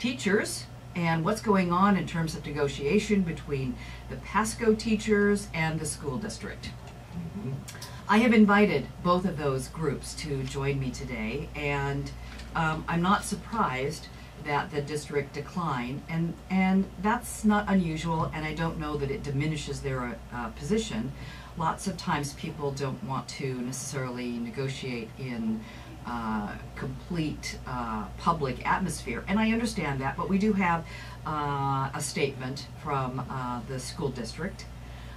teachers and what's going on in terms of negotiation between the Pasco teachers and the school district. I have invited both of those groups to join me today, and I'm not surprised that the district declined, and that's not unusual, and I don't know that it diminishes their position. Lots of times people don't want to necessarily negotiate in complete public atmosphere, and I understand that, but we do have a statement from the school district.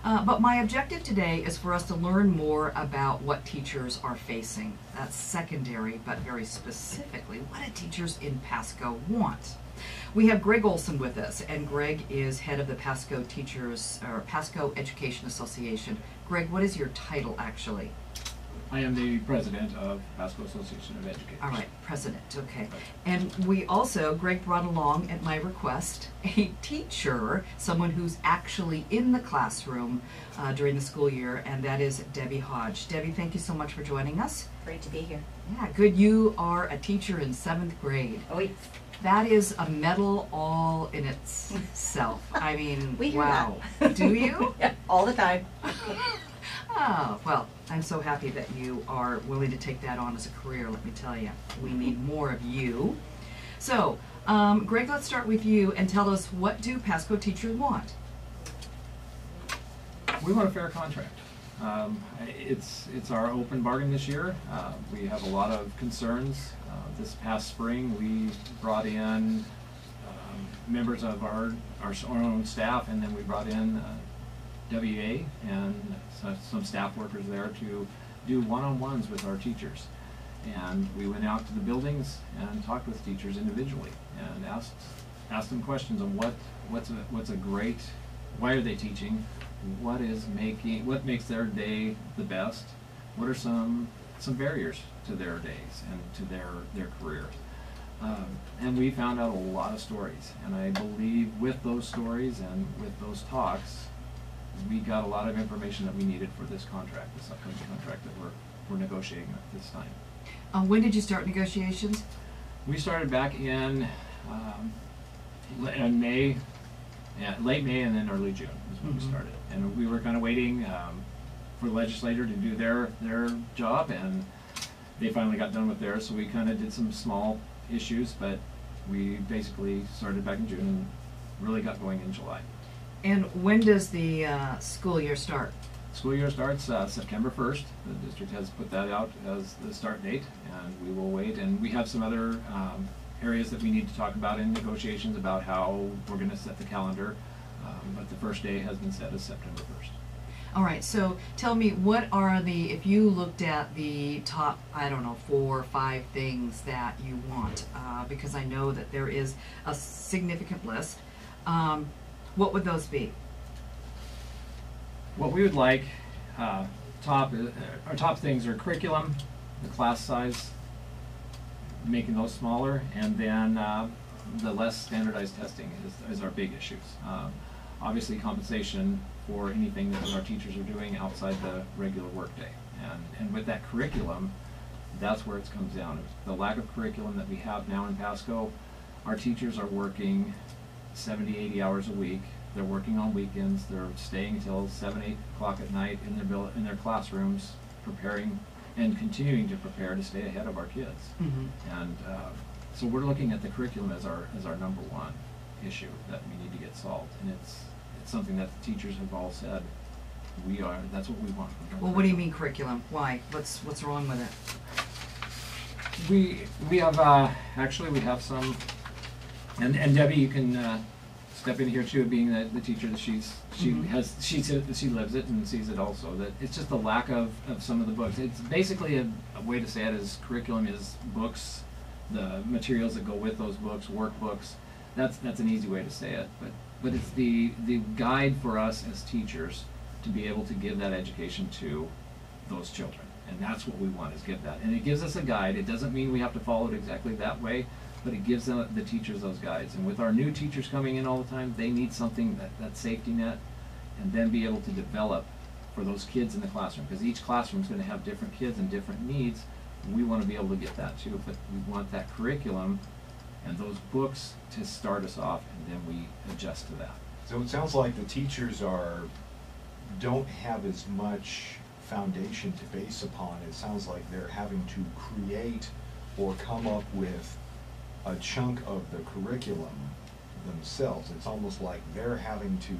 But my objective today is for us to learn more about what teachers are facing. That's secondary, but very specifically, what do teachers in Pasco want? We have Greg Olson with us, and Greg is head of the Pasco Teachers, or Pasco Education Association. Greg, what is your title actually? I am the president of Pasco Association of Educators. All right, president, okay. And we also, Greg brought along at my request, a teacher, someone who's actually in the classroom during the school year, and that is Debbie Hodge. Debbie, thank you so much for joining us. Great to be here. Yeah, good. You are a teacher in 7th grade. Oh, yes. That is a medal all in itself. I mean, We hear wow. that. Do you? Yeah, all the time. Oh, well, I'm so happy that you are willing to take that on as a career, let me tell you. We need more of you. So, Greg, let's start with you and tell us, what do Pasco teachers want? We want a fair contract. It's our open bargain this year. We have a lot of concerns. This past spring, we brought in members of our own staff, and then we brought in WA and some staff workers there to do one-on-ones with our teachers. And we went out to the buildings and talked with teachers individually and asked them questions on what's a great, why are they teaching, what makes their day the best, what are some barriers to their days and to their careers. And we found out a lot of stories, and I believe with those stories and with those talks, we got a lot of information that we needed for this contract, this upcoming contract that we're negotiating at this time. When did you start negotiations? We started back in May, late May and then early June is when we started. And we were kind of waiting for the legislature to do their job, and they finally got done with theirs, so we kind of did some small issues, but we basically started back in June and really got going in July. And when does the school year start? School year starts September 1st. The district has put that out as the start date, and we will wait. And we have some other areas that we need to talk about in negotiations about how we're going to set the calendar, but the first day has been set as September 1st. All right, so tell me, what are if you looked at the top, I don't know, 4 or 5 things that you want, because I know that there is a significant list, what would those be? What we would like, our top things are curriculum, the class size, making those smaller, and then the less standardized testing is our big issues. Obviously compensation for anything that our teachers are doing outside the regular workday. And with that curriculum, that's where it comes down. The lack of curriculum that we have now in Pasco, our teachers are working 70, 80 hours a week. They're working on weekends. They're staying until 7, 8 o'clock at night in their classrooms, preparing and continuing to prepare to stay ahead of our kids. And so we're looking at the curriculum as our number one issue that we need to get solved. And it's something that the teachers have all said that's what we want. Well, what do you mean curriculum? Why? What's wrong with it? We have actually we have some, and Debbie, you can step in here too, being the teacher that she lives it and sees it also, that it's just the lack of some of the books. It's basically a way to say it is curriculum is books, the materials that go with those books, workbooks. That's an easy way to say it, but it's the guide for us as teachers to be able to give that education to those children. And that's what we want, is give that. And it gives us a guide. It doesn't mean we have to follow it exactly that way, but it gives the teachers those guides. And with our new teachers coming in all the time, they need something, that safety net, and then be able to develop for those kids in the classroom. Because each classroom is going to have different kids and different needs. We want to be able to get that too, but we want that curriculum and those books to start us off, and then we adjust to that. So it sounds like the teachers don't have as much foundation to base upon. It sounds like they're having to create or come up with a chunk of the curriculum themselves. It's almost like they're having to,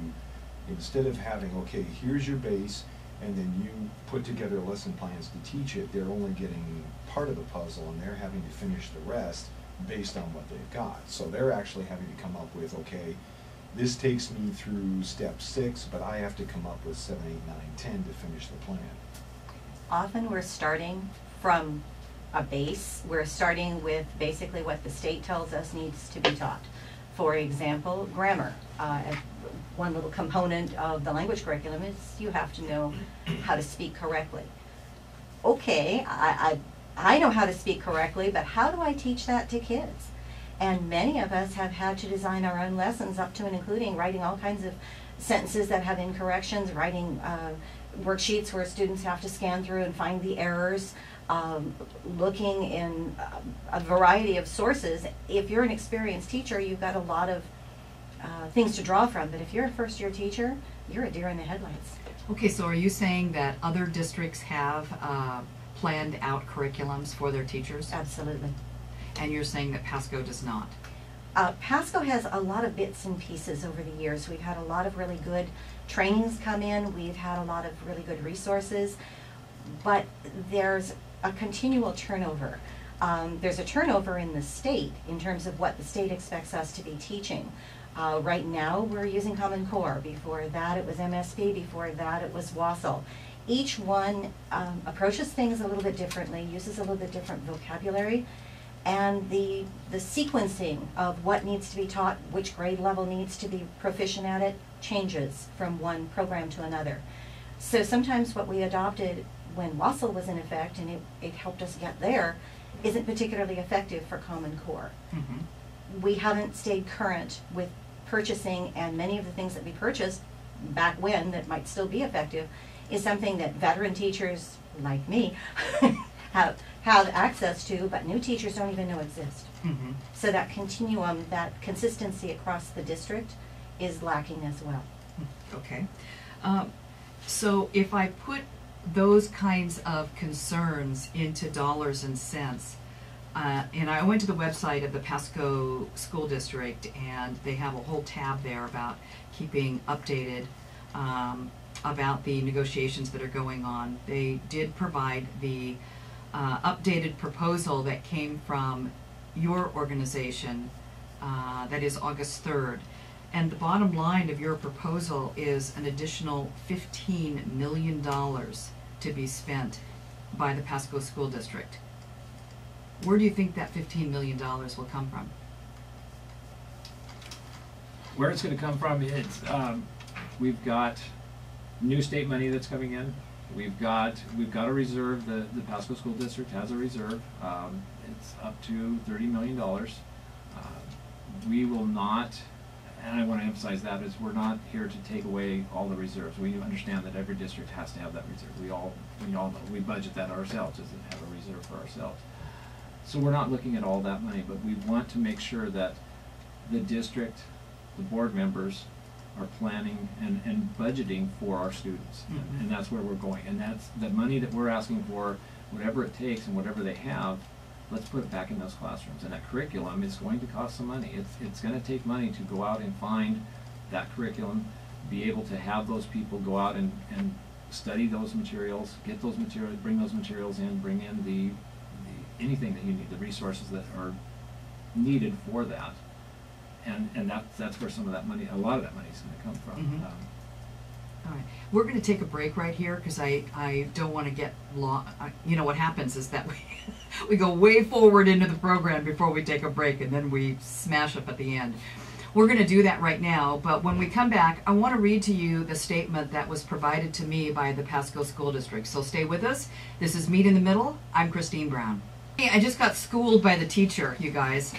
instead of having, okay, here's your base, and then you put together lesson plans to teach it, they're only getting part of the puzzle, and they're having to finish the rest based on what they've got. So they're actually having to come up with, okay, this takes me through step 6, but I have to come up with 7, 8, 9, 10 to finish the plan. Often we're starting from a base. We're starting with basically what the state tells us needs to be taught. For example, grammar. One little component of the language curriculum is you have to know how to speak correctly. Okay, I know how to speak correctly, but how do I teach that to kids? And many of us have had to design our own lessons up to and including writing all kinds of sentences that have incorrections, writing worksheets where students have to scan through and find the errors, looking in a variety of sources. If you're an experienced teacher, you've got a lot of things to draw from, but if you're a first-year teacher, you're a deer in the headlights. Okay, so are you saying that other districts have planned out curriculums for their teachers? Absolutely. And you're saying that Pasco does not? Pasco has a lot of bits and pieces over the years. We've had a lot of really good trainings come in. We've had a lot of really good resources, but there's a continual turnover. There's a turnover in the state in terms of what the state expects us to be teaching. Right now we're using Common Core. Before that it was MSP. Before that it was WASL. Each one approaches things a little bit differently, uses a little bit different vocabulary, and the sequencing of what needs to be taught, which grade level needs to be proficient at it, changes from one program to another. So sometimes what we adopted when WASL was in effect, and it helped us get there, isn't particularly effective for Common Core. Mm-hmm. We haven't stayed current with purchasing, and many of the things that we purchased back when that might still be effective is something that veteran teachers like me have access to, but new teachers don't even know exist. Mm-hmm. So that continuum, that consistency across the district is lacking as well. Okay. So if I put those kinds of concerns into dollars and cents, and I went to the website of the Pasco School District, and they have a whole tab there about keeping updated about the negotiations that are going on. They did provide the updated proposal that came from your organization, that is August 3rd. And the bottom line of your proposal is an additional $15 million to be spent by the Pasco School District. Where do you think that $15 million will come from? Where it's going to come from, it's we've got new state money that's coming in. We've got a reserve. The Pasco School District has a reserve. It's up to $30 million. We will not, and I want to emphasize that, is we're not here to take away all the reserves. We understand that every district has to have that reserve. We all know we budget that ourselves, is to have a reserve for ourselves. So we're not looking at all that money, but we want to make sure that the district, the board members, are planning and budgeting for our students. Mm-hmm. And that's where we're going. And that's the money that we're asking for, whatever it takes and whatever they have, let's put it back in those classrooms. And that curriculum is going to cost some money. It's going to take money to go out and find that curriculum, be able to have those people go out and study those materials, get those materials, bring those materials in, bring in the anything that you need, the resources that are needed for that. And that's where some of that money, a lot of that money is going to come from. Mm-hmm. All right, we're going to take a break right here because I don't want to get you know what happens is that we go way forward into the program before we take a break, and then we smash up at the end. We're going to do that right now, but when we come back, I want to read to you the statement that was provided to me by the Pasco School District. So stay with us. This is Meet in the Middle. I'm Christine Brown. Hey, I just got schooled by the teacher, you guys,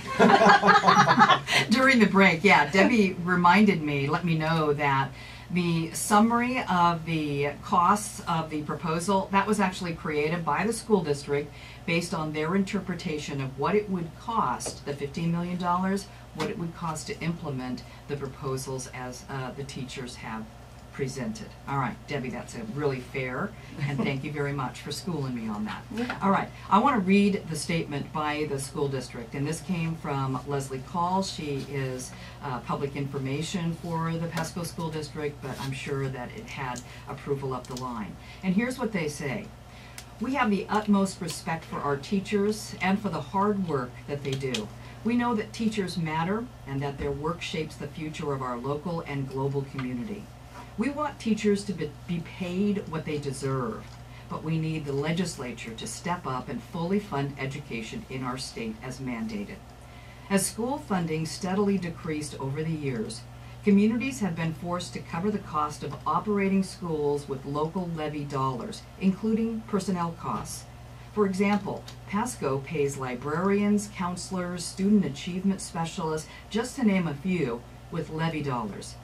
during the break. Yeah, Debbie reminded me, let me know that the summary of the costs of the proposal, that was actually created by the school district based on their interpretation of what it would cost, the $15 million, what it would cost to implement the proposals as the teachers have presented. All right, Debbie, that's a really fair, and thank you very much for schooling me on that. Yeah. All right, I want to read the statement by the school district, and this came from Leslie Call. She is public information for the Pasco School District, but I'm sure that it had approval up the line. And here's what they say. We have the utmost respect for our teachers and for the hard work that they do. We know that teachers matter and that their work shapes the future of our local and global community. We want teachers to be paid what they deserve, but we need the legislature to step up and fully fund education in our state as mandated. As school funding steadily decreased over the years, communities have been forced to cover the cost of operating schools with local levy dollars, including personnel costs. For example, Pasco pays librarians, counselors, student achievement specialists, just to name a few, with levy dollars.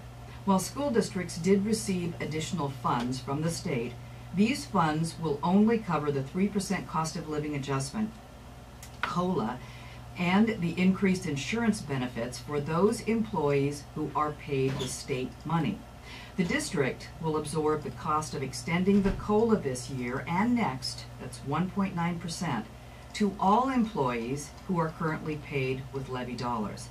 While school districts did receive additional funds from the state, these funds will only cover the 3% cost of living adjustment, COLA, and the increased insurance benefits for those employees who are paid with state money. The district will absorb the cost of extending the COLA this year and next, that's 1.9%, to all employees who are currently paid with levy dollars.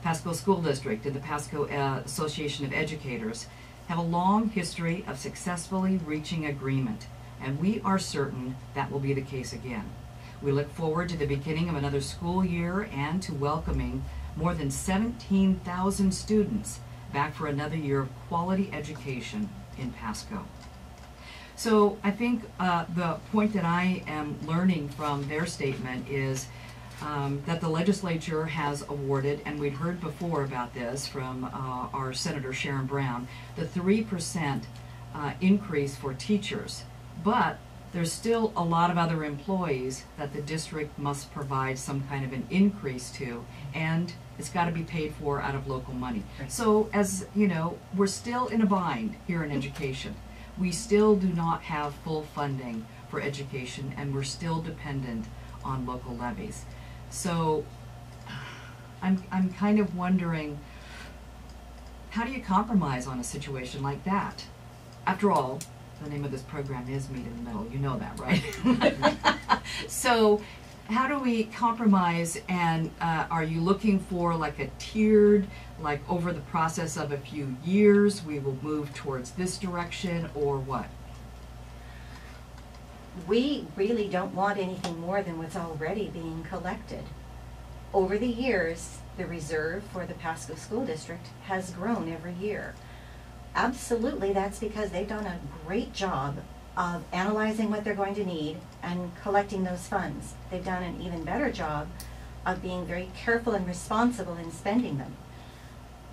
Pasco School District and the Pasco Association of Educators have a long history of successfully reaching agreement, and we are certain that will be the case again. We look forward to the beginning of another school year and to welcoming more than 17,000 students back for another year of quality education in Pasco. So I think the point that I am learning from their statement is that the legislature has awarded, and we'd heard before about this from our Senator Sharon Brown, the 3% increase for teachers. But there's still a lot of other employees that the district must provide some kind of an increase to, and it's got to be paid for out of local money. So as you know, we're still in a bind here in education. We still do not have full funding for education, and we're still dependent on local levies. So I'm kind of wondering, how do you compromise on a situation like that? After all, the name of this program is Meet in the Middle. You know that, right? So how do we compromise, and are you looking for like a tiered, like over the process of a few years, we will move towards this direction, or what? We really don't want anything more than what's already being collected. Over the years, the reserve for the Pasco School District has grown every year. Absolutely, that's because they've done a great job of analyzing what they're going to need and collecting those funds. They've done an even better job of being very careful and responsible in spending them.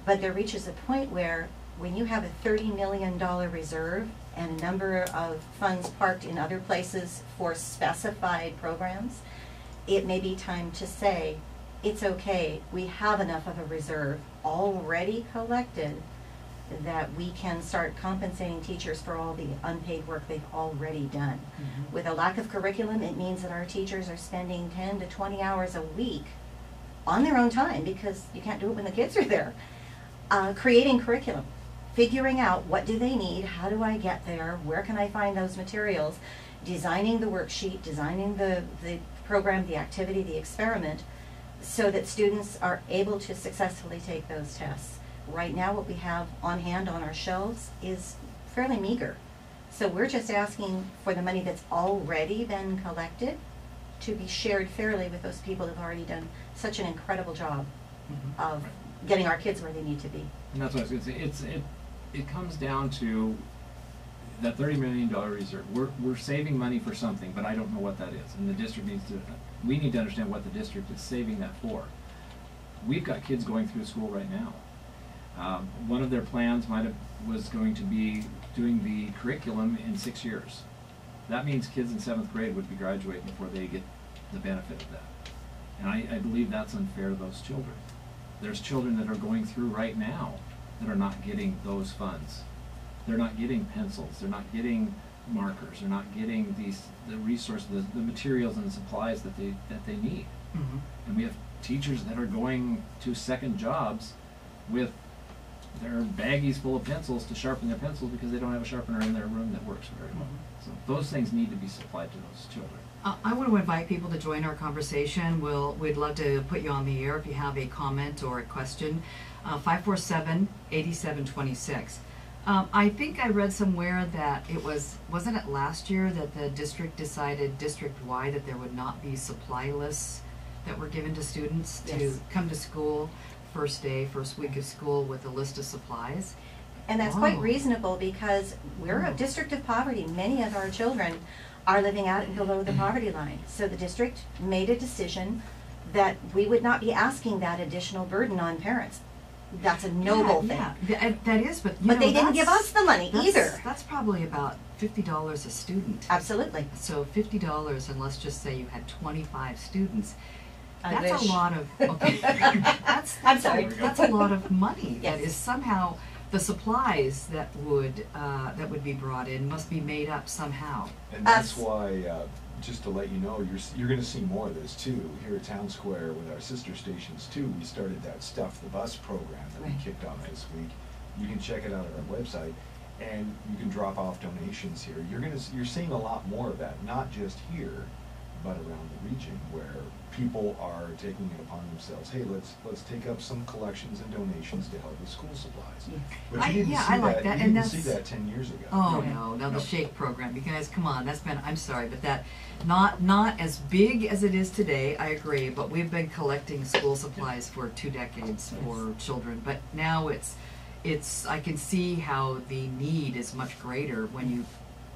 But there reaches a point where when you have a $30 million reserve and a number of funds parked in other places for specified programs, it may be time to say, it's okay, we have enough of a reserve already collected that we can start compensating teachers for all the unpaid work they've already done. Mm-hmm. With a lack of curriculum, it means that our teachers are spending 10 to 20 hours a week on their own time, because you can't do it when the kids are there, creating curriculum, figuring out what do they need, how do I get there, where can I find those materials, designing the worksheet, designing the program, the activity, the experiment, so that students are able to successfully take those tests. Right now, what we have on hand on our shelves is fairly meager. So we're just asking for the money that's already been collected to be shared fairly with those people who've already done such an incredible job of getting our kids where they need to be. And that's what I was going to say. It comes down to that $30 million reserve. We're saving money for something, but I don't know what that is. And the district we need to understand what the district is saving that for. We've got kids going through school right now. One of their plans was going to be doing the curriculum in 6 years. That means kids in 7th grade would be graduating before they get the benefit of that. And I believe that's unfair to those children. There's children that are going through right now that are not getting those funds. They're not getting pencils. They're not getting markers, they're not getting the resources, the materials and the supplies that they need. Mm-hmm. And we have teachers that are going to second jobs with their baggies full of pencils to sharpen their pencils because they don't have a sharpener in their room that works very well. So those things need to be supplied to those children. I want to invite people to join our conversation. We'd love to put you on the air if you have a comment or a question. 547-8726. I think I read somewhere that wasn't it last year that the district decided district-wide that there would not be supply lists that were given to students to Yes. come to school first week of school with a list of supplies? And that's quite Wow. reasonable because we're a Wow. district of poverty. Many of our children are living out below the poverty line. So the district made a decision that we would not be asking that additional burden on parents. That's a noble thing. Yeah, that is, but But they didn't give us the money either. That's probably about $50 a student. Absolutely. So $50, and let's just say you had 25 students. I That's wish. a lot of, okay. I'm sorry. That's a lot of money. That Yes. is somehow, the supplies that would be brought in must be made up somehow. And that's Us. why, just to let you know, you're gonna see more of this too. Here at Town Square with our sister stations too, we started that Stuff the Bus program that we Right. kicked off this week. You can check it out at our website, and you can drop off donations here. You're seeing a lot more of that, not just here, but around the region, where people are taking it upon themselves. Hey, let's take up some collections and donations to help with school supplies. Yes. But you didn't see I like that, You and didn't that's- see that 10 years ago. Oh, No. no, the No. Shake program, you guys, come on, I'm sorry, but that, not as big as it is today, I agree, but we've been collecting school supplies for 2 decades for children, but now I can see how the need is much greater when you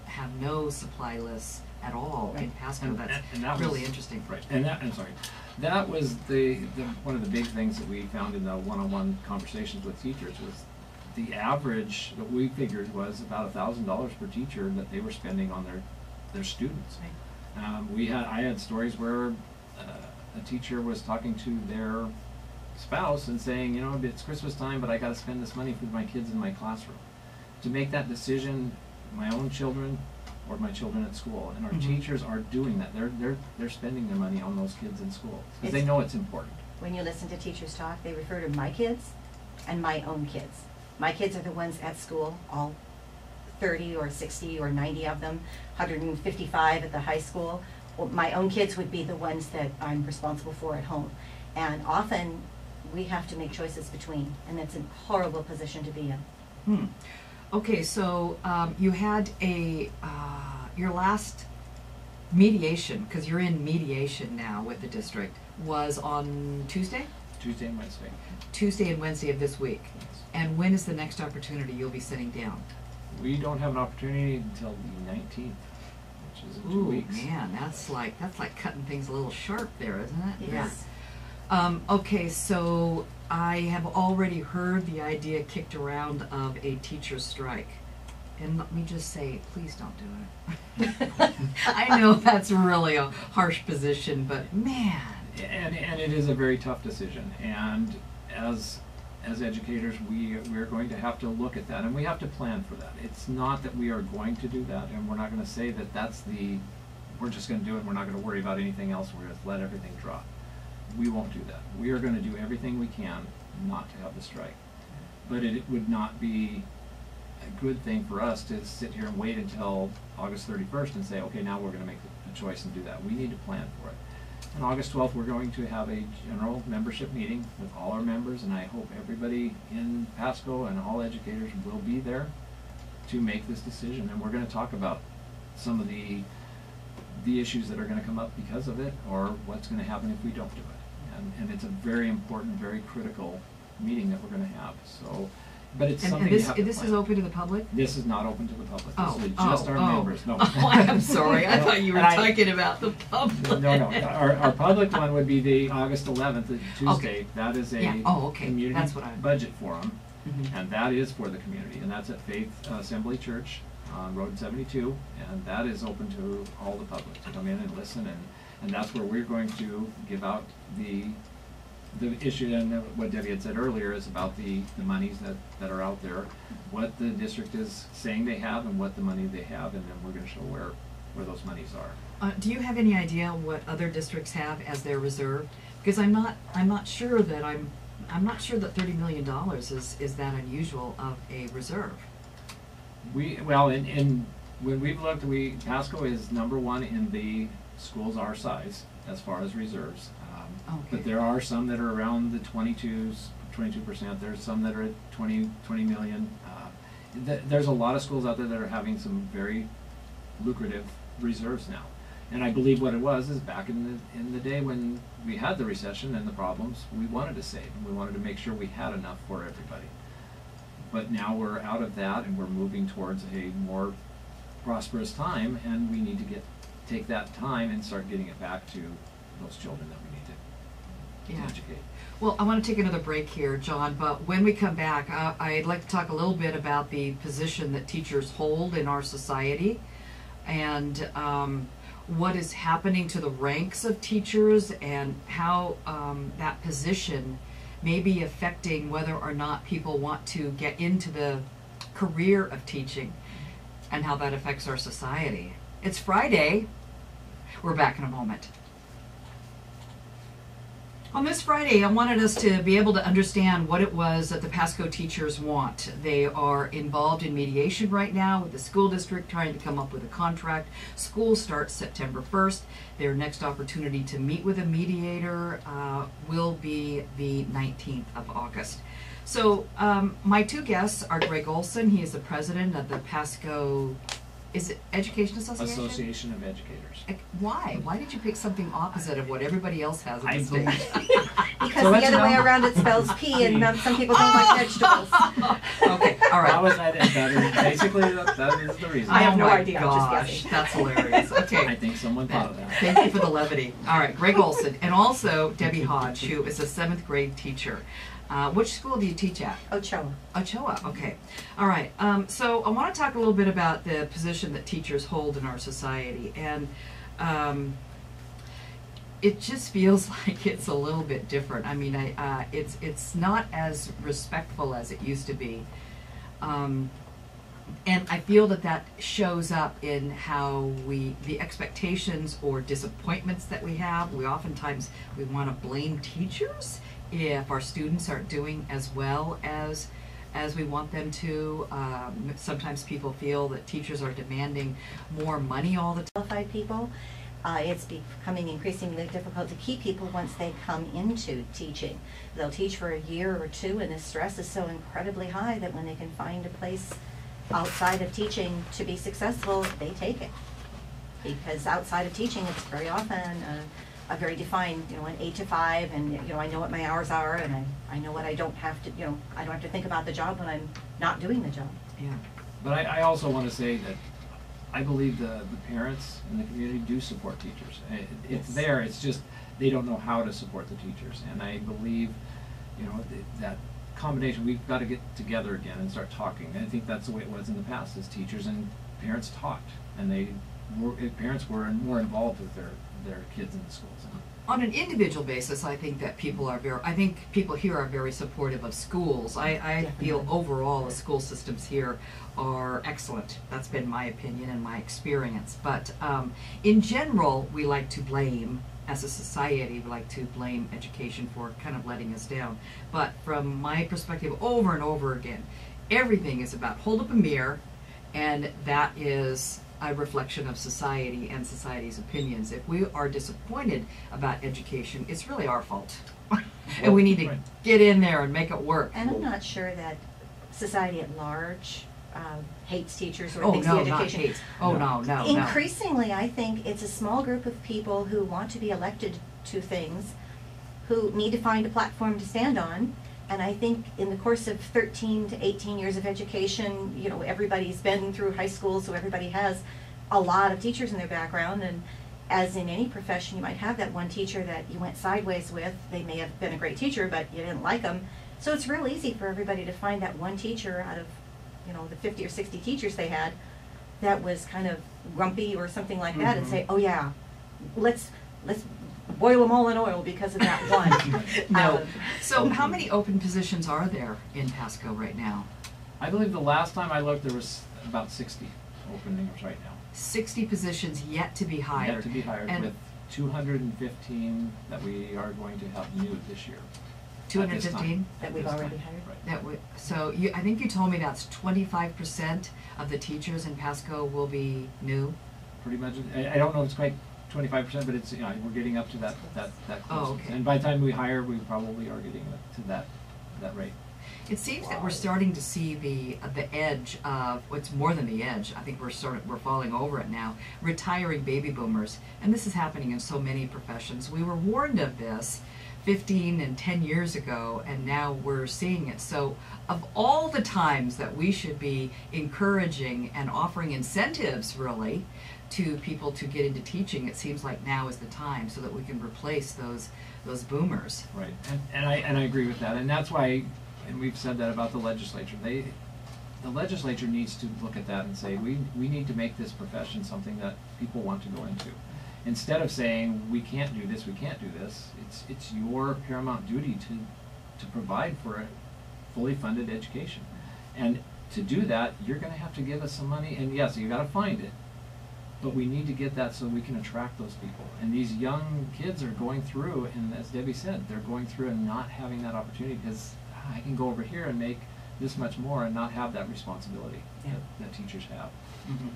have no supply lists at all in Right. Pasco. And That's that really was- interesting. Right, and that was the one of the big things that we found in the one-on-one conversations with teachers was the average that we figured was about $1,000 per teacher that they were spending on their students. I had stories where a teacher was talking to their spouse and saying, it's Christmas time, but I got to spend this money for my kids in my classroom. To make that decision, my own children or my children at school, and our Mhm. teachers are doing that. They're spending their money on those kids in school because they It's- know it's important. When you listen to teachers talk, they refer to my kids and my own kids. My kids are the ones at school, all 30 or 60 or 90 of them, 155 at the high school. Well, my own kids would be the ones that I'm responsible for at home. And often, we have to make choices between, and that's a horrible position to be in. Okay, so you had your last mediation, because you're in mediation now with the district, was on Tuesday? Tuesday and Wednesday. Tuesday and Wednesday of this week. Yes. And when is the next opportunity you'll be sitting down? We don't have an opportunity until the 19th, which is in 2 weeks. Man, that's like cutting things a little sharp there, isn't it? Yes. Okay, so I have already heard the idea kicked around of a teacher strike. And let me just say, please don't do it. I know that's really a harsh position, but man. And it is a very tough decision. And as educators, we're going to have to look at that, and we have to plan for that. It's not that we are going to do that, and we're not going to say that we're just going to do it, and we're not going to worry about anything else, we're going to let everything drop. We won't do that. We are going to do everything we can not to have the strike. But it would not be a good thing for us to sit here and wait until August 31st and say, okay, now we're going to make a choice and do that. We need to plan for it. On August 12th, we're going to have a general membership meeting with all our members, and I hope everybody in Pasco and all educators will be there to make this decision. And we're going to talk about some of the issues that are going to come up because of it, or what's going to happen if we don't do it. And it's a very important, very critical meeting that we're going to have. So, but it's something you have to this plan. is open to the public? This is not open to the public. Oh, This is just our members. No. Oh, I'm sorry. I No, thought you were and I- talking about the public. No. Our public one would be the August 11th, Tuesday. That is a Yeah. Oh, okay. community That's what I- budget forum, Mhm. and that is for the community, and that's at Faith Assembly Church on Road 72, and that is open to all the public to come in and listen, and that's where we're going to give out the the issue, and what Debbie had said earlier, is about the monies that are out there, what the district is saying they have and what the money they have, and then we're going to show where those monies are. Do you have any idea what other districts have as their reserve? Because I'm not sure that I'm not sure that $30 million is that unusual of a reserve. Well, in when we've looked, Pasco is #1 in the schools our size as far as reserves. Okay. But there are some that are around the 22%. There's some that are at 20 million. There's a lot of schools out there that are having some very lucrative reserves now. And I believe what it was is back in the day when we had the recession and the problems, we wanted to save and we wanted to make sure we had enough for everybody. But now we're out of that and we're moving towards a more prosperous time, and we need to take that time and start getting it back to those children that we need to educate. Well, I want to take another break here, John, but when we come back, I'd like to talk a little bit about the position that teachers hold in our society, and what is happening to the ranks of teachers, and how that position may be affecting whether or not people want to get into the career of teaching, and how that affects our society. It's Friday. We're back in a moment. On this Friday, I wanted us to be able to understand what it was that the Pasco teachers want. They are involved in mediation right now with the school district, trying to come up with a contract. School starts September 1st. Their next opportunity to meet with a mediator will be the 19th of August. So my two guests are Greg Olson. He is the president of the Pasco, is it Education Association? Association of Educators. Why? Why did you pick something opposite of what everybody else has in the state? Because so the other way around it spells P, and some people don't like vegetables. Okay, all right. That is basically that is the reason. I have no idea. Gosh, I'm just guessing. that's hilarious. Okay. I think someone thought of that. Thank you for the levity. All right, Greg Olson, and also Debbie Hodge, who is a 7th grade teacher. Which school do you teach at? Ochoa. Ochoa, okay. All right, so I want to talk a little bit about the position that teachers hold in our society, and it just feels like it's a little bit different. I mean, it's not as respectful as it used to be, and I feel that shows up in how the expectations or disappointments that we have. We oftentimes want to blame teachers if our students aren't doing as well as we want them to. Sometimes people feel that teachers are demanding more money all the time. Qualified people, it's becoming increasingly difficult to keep people once they come into teaching. They'll teach for a year or two, and the stress is so incredibly high that when they can find a place outside of teaching to be successful, they take it. Because outside of teaching, it's very often a very defined, an 8 to 5, and I know what my hours are, and I know what I don't have to, I don't have to think about the job when I'm not doing the job. Yeah. But I also want to say that I believe the parents and the community do support teachers. It's there. It's just they don't know how to support the teachers, and I believe, that combination. We've got to get together again and start talking. And I think that's the way it was in the past. Is teachers and parents talked, and parents were more involved with their kids in the schools. On an individual basis, I think that people here are very supportive of schools. I feel overall the school systems here are excellent. That's been my opinion and my experience. But in general, we like to blame, as a society, we like to blame education for kind of letting us down. But from my perspective, over and over again, everything is about hold up a mirror, and that is a reflection of society and society's opinions. If we are disappointed about education, it's really our fault. And we need to get in there and make it work. And I'm not sure that society at large hates teachers or thinks no, the education. Not hates. Oh, no. Increasingly, I think it's a small group of people who want to be elected to things, who need to find a platform to stand on. And I think in the course of 13 to 18 years of education, everybody's been through high school, so everybody has a lot of teachers in their background. And as in any profession, you might have that one teacher that you went sideways with. They may have been a great teacher, but you didn't like them. So it's real easy for everybody to find that one teacher out of, the 50 or 60 teachers they had that was kind of grumpy or something like that, and say, oh yeah, let's boil them all in oil because of that one. No. Um, So how many open positions are there in Pasco right now? I believe the last time I looked, there was about 60 openings right now. 60 positions yet to be hired. Yet to be hired, And with 215 that we are going to have new this year. at this 215? time. That At we've this already time, hired? right. That would, so you, I think you told me that's 25% of the teachers in Pasco will be new? Pretty much, I don't know if it's quite 25%, but it's, you know, we're getting up to that close. Oh, okay. And by the time we hire, we probably are getting to that rate. It seems that we're Wow. starting to see the edge of what's more than the edge. I think we're falling over it now. Retiring baby boomers, and this is happening in so many professions. We were warned of this 15 and 10 years ago, and now we're seeing it. So, of all the times that we should be encouraging and offering incentives, really, to people to get into teaching, it seems like now is the time so that we can replace those boomers. Right, and I agree with that, and that's why, and we've said that about the legislature. The legislature needs to look at that and say, we need to make this profession something that people want to go into. Instead of saying, we can't do this, we can't do this, it's your paramount duty to provide for a fully funded education. And to do that, you're gonna have to give us some money, and yes, you gotta find it. But we need to get that so we can attract those people. And these young kids are going through, and as Debbie said, they're going through and not having that opportunity because I can go over here and make this much more and not have that responsibility Yeah. that teachers have. Mm-hmm.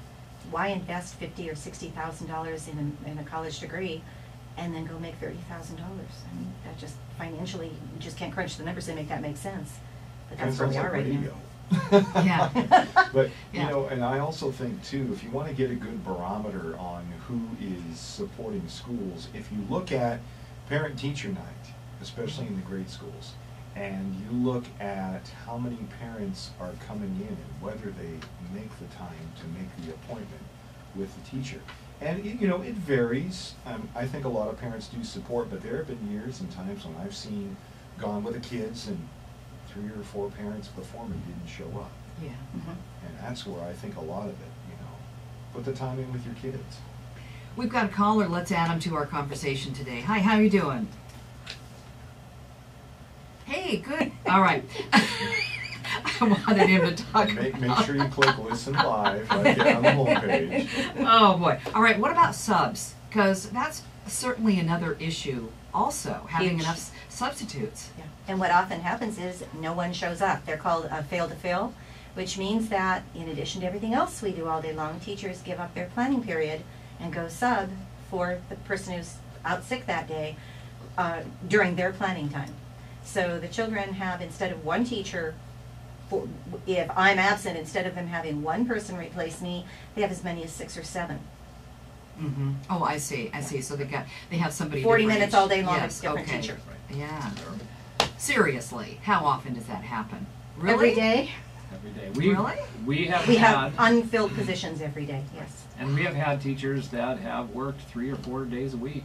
Why invest $50,000 or $60,000 in a college degree and then go make $30,000? I mean, that just financially, you just can't crunch the numbers and make that make sense. But that's where we are right now. Yeah. But, Yeah. you know, and I also think too, if you want to get a good barometer on who is supporting schools, if you look at parent-teacher night, especially in the grade schools, and you look at how many parents are coming in and whether they make the time to make the appointment with the teacher. And, you know, it varies. I think a lot of parents do support, but there have been years and times when I've gone with the kids and 3 or 4 parents before me didn't show up. Yeah. Mhm. And that's where I think a lot of it, you know, put the time in with your kids. We've got a caller. Let's add him to our conversation today. Hi, how you doing? Hey, good. All right. I wanted him to talk. Make about- sure you click listen live right there on the homepage. Oh boy. All right. What about subs? Because that's certainly another issue. Also, having Huge. enough substitutes. Yeah. And what often happens is no one shows up. They're called a fail to fill, which means that in addition to everything else we do all day long, teachers give up their planning period and go sub for the person who's out sick that day during their planning time. So the children have, instead of one teacher, if I'm absent, instead of them having one person replace me, they have as many as 6 or 7. Mm-hmm. Oh, I see. I see. So they have somebody. 40 different minutes each- all day long, Yes, it's different okay. teacher. Yeah. Seriously, how often does that happen? Really? Every day? Every day. Really? We have We had, have unfilled positions every day, yes. and we have had teachers that have worked 3 or 4 days a week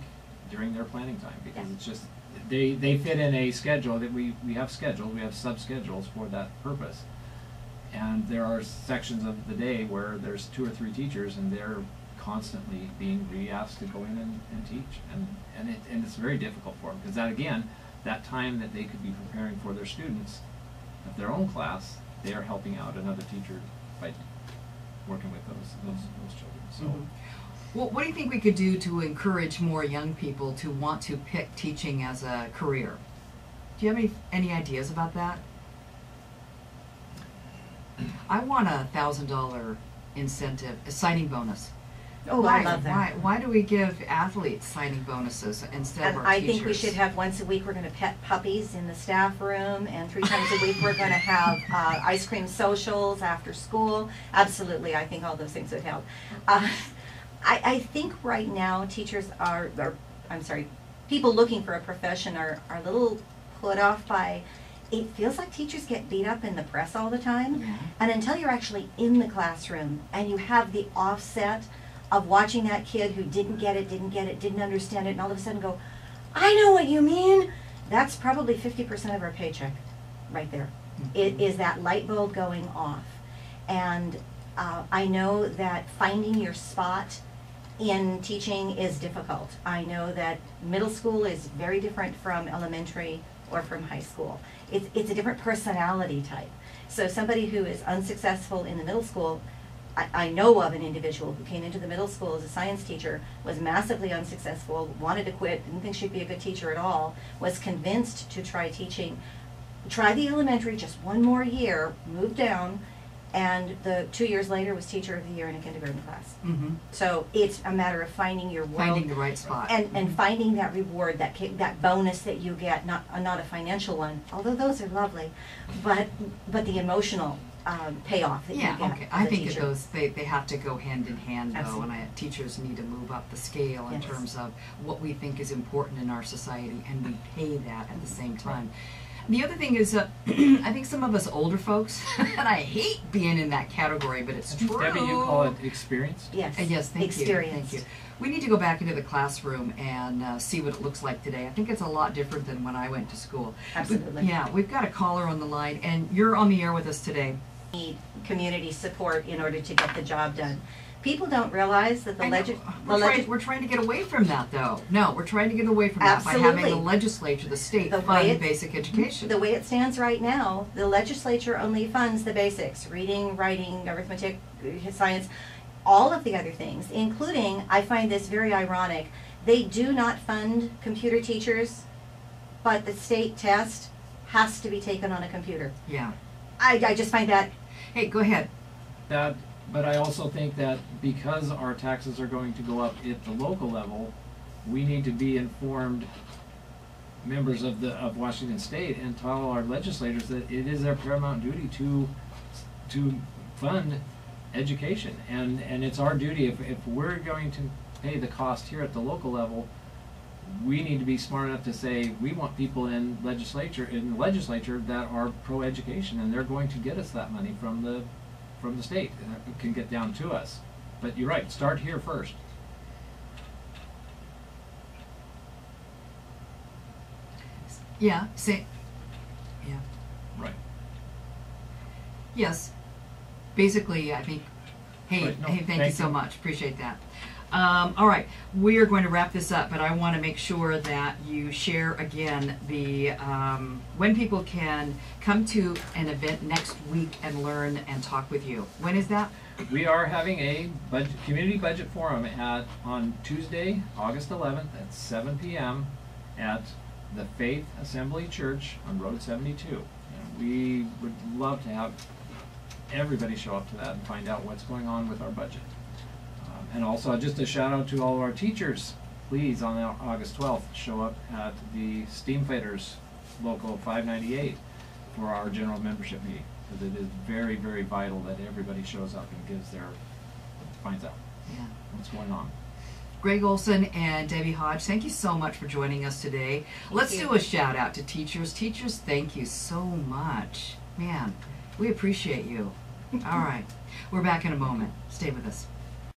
during their planning time because Yeah. it's just, they fit in a schedule that we have scheduled, we have sub-schedules for that purpose. And there are sections of the day where there's 2 or 3 teachers and they're constantly being re-asked to go in and teach. And it's very difficult for them because that, again, that time that they could be preparing for their students of their own class, they are helping out another teacher by working with those children. So. Mhm. Well, what do you think we could do to encourage more young people to want to pick teaching as a career? Do you have any ideas about that? I want a $1,000 incentive, a signing bonus. Oh, Why? I love that. Why do we give athletes signing bonuses instead of And our I teachers? think we should have once a week, we're gonna pet puppies in the staff room, and 3 times a week, we're gonna have ice cream socials after school. Absolutely, I think all those things would help. I think right now, teachers people looking for a profession are a little put off by, it feels like teachers get beat up in the press all the time. Yeah. And until you're actually in the classroom and you have the offset of watching that kid who didn't get it, didn't understand it, and all of a sudden go, I know what you mean. That's probably 50% of our paycheck right there. It is that light bulb going off. And I know that finding your spot in teaching is difficult. I know that middle school is very different from elementary or from high school. It's a different personality type. So somebody who is unsuccessful in the middle school, I know of an individual who came into the middle school as a science teacher, was massively unsuccessful, wanted to quit, didn't think she'd be a good teacher at all, was convinced to try teaching, try the elementary just one more year, moved down, and 2 years later was teacher of the year in a kindergarten class. Mm-hmm. So it's a matter of finding your world. Finding the right spot. And finding that reward, that bonus that you get, not a financial one, although those are lovely, but the emotional payoff that you get. Yeah, okay. as I a think teacher. of those, they have to go hand in hand, though, Absolutely. and teachers need to move up the scale in Yes. terms of what we think is important in our society, and we pay that at the same time. The other thing is, I think some of us older folks, and I hate being in that category, but it's true. Debbie, you call it experienced? Yes. Yes, thank you. Experienced. Thank you. We need to go back into the classroom and see what it looks like today. I think it's a lot different than when I went to school. Absolutely. Yeah, we've got a caller on the line, and you're on the air with us today. Need community support in order to get the job done. People don't realize that the I know. We're trying to get away from that, though. No, we're trying to get away from that by having Absolutely. the legislature, the state, The way fund it- basic education. The way it stands right now, the legislature only funds the basics, reading, writing, arithmetic, science, all of the other things, including, I find this very ironic, they do not fund computer teachers, but the state test has to be taken on a computer. Yeah. I just find that, Hey, go ahead. But I also think that because our taxes are going to go up at the local level, we need to be informed members of Washington State and tell our legislators that it is their paramount duty to fund education, and it's our duty if we're going to pay the cost here at the local level. We need to be smart enough to say we want people in the legislature that are pro-education, and they're going to get us that money from the state. It can get down to us. But you're right, start here first. Yeah, yeah. Right. Yes. Basically, I think, hey, Right, no, thank you thank so you. much. Appreciate that. All right, we are going to wrap this up, but I want to make sure that you share again the when people can come to an event next week and learn and talk with you. When is that? We are having a community budget forum on Tuesday, August 11th at 7 p.m. at the Faith Assembly Church on Road 72. And we would love to have everybody show up to that and find out what's going on with our budget. And also, just a shout out to all of our teachers. Please, on August 12th, show up at the Steam Fighters Local 598 for our general membership meeting, because it is very, very vital that everybody shows up and finds out Yeah. what's going on. Greg Olson and Debbie Hodge, thank you so much for joining us today. Let's you. do a shout out to teachers. Teachers, thank you so much. Man, we appreciate you. All right, we're back in a moment. Stay with us.